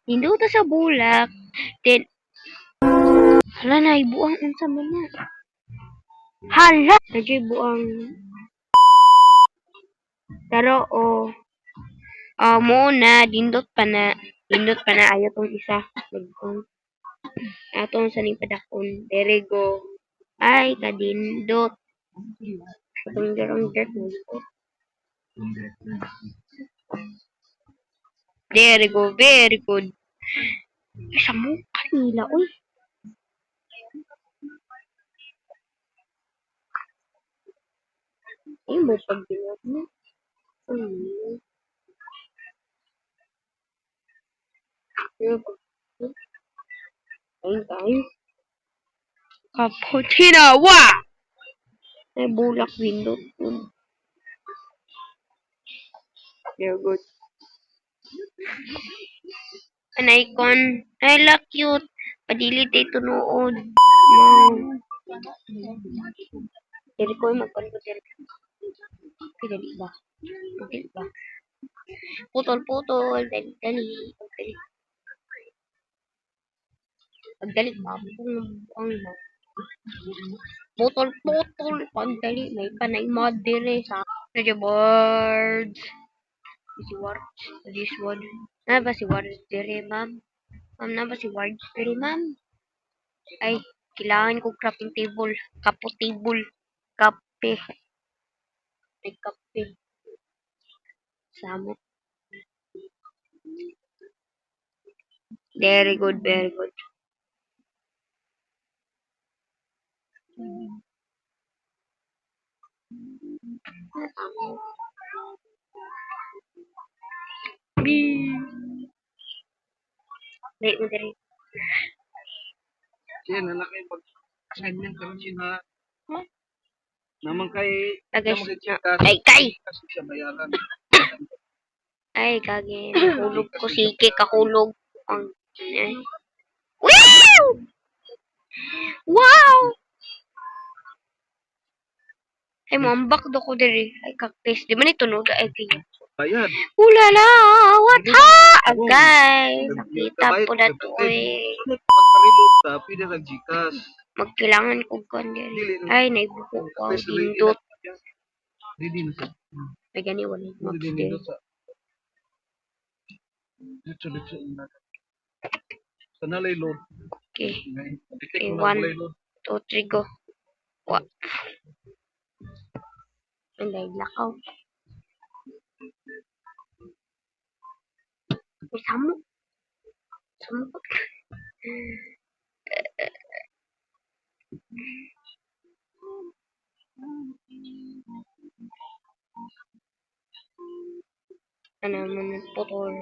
Nindot sa bulak. Then, hala na, ibuang unsa man na. Hala! Nagyo buang. Pero, muna, dindot pa na. Dindot pa na, ayaw tong isa. Nagkong. Atong sa padakon. There go. Ay, kadindot. Atong garang dirt mo. There go, very good. Isa mo kanila, uy. Ay, mo pag-dinot mo. Ayun tayo. Kaputinawa! Ay, bulak window. Very good. An icon. Ay, la cute. Padili tayo tunood. No. Dili ko yung magpano dili. Dili ba? Dili ba? Putol-putol. Dali. Pagdali ba? Ang putol-putol. Pagdali. May panay mod dire sa the birds. Si Wards. This one. Na ba si Wards dire, ma'am? Ma'am, na ba si Wards dire, ma'am? Ay, kailangan ko crafting table. Kapo table. Kape. Ay, kape. Samot. Very good, very good. Wait mo dali. Yan, anak kayo pag-assignment ka rin na naman kay Tagay naman na. kay Ay, kay! kasi siya bayaran. Ay, kage. Nahulog ko sige. Kahulog. Ang... Ay. Wow! Wow! Ay, mambak do ko diri. Ay, kakpes. Di man ito no? Ay, kaya. Bayad. Ulala! What ha? Guys, nakita po na to eh. Pagkarilog ka, pwede sa Gcash. Magkailangan ko diri. Ay, naibuko ko. Dindot. Dili na sa. Ay, gani wala. Dili na sa. Dito na. Sa nalay load. Okay. Okay, 1, 2, 3, go. What? Ay, lakaw. Ay, samo. Samo. Ano naman ang putol?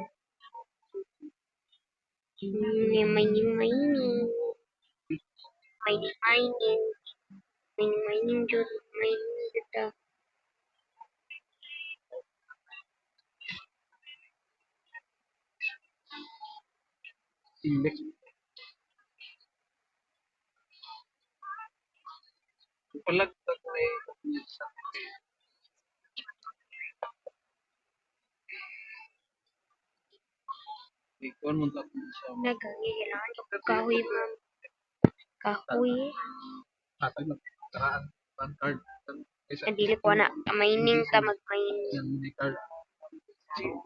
Mining. Mining, jud. Mining, dito. Index. Palagtag may ikaw mo tapos sa Nagkailangan ko kahoy, ma'am. Kahoy. tatay magkaraan card. Dili ko na. Mining ta mag-mining. Yan may card.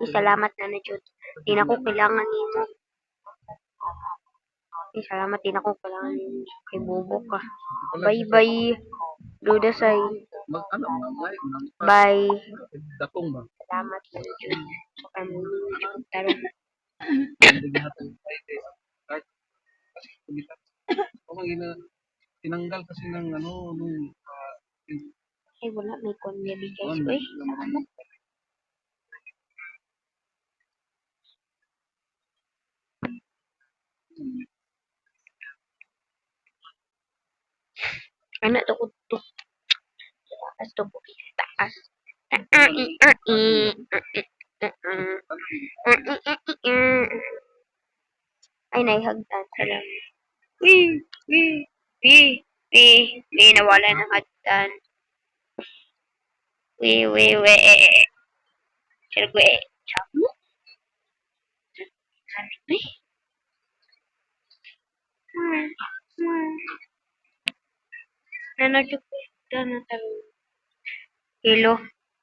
Salamat na na, jud. Di na ko kailangan nimo. Salamat, di na ko kailangan nimo. Kay bobo ka. Bye-bye. Dudasay. Mag-ano mga Bye. dakong ba? Salamat na jud. Sa kamuning jud tarong. Hindi natin Friday card kasi kumitan. O tinanggal kasi ng ano nung Ay, wala. May konya guys. one, Uy. Ano to ko to? Taas to ko. Taas. Ay, naihagdan. Salamat. Wee. Nawala ng hagdan. Wee. Sirgwe. Sabi? Sabi? Nanadyo ko na talo. Kilo.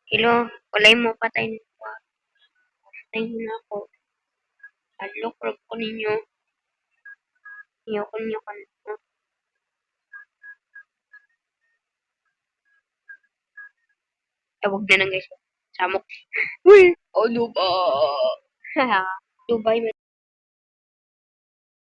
Kilo. Walay mo patay na ko. Patay mo na ako. Alok ko ninyo. Inyo ko ninyo kan. Tawag na lang guys. Samok. Uy! Ano ba? Haha. Dubai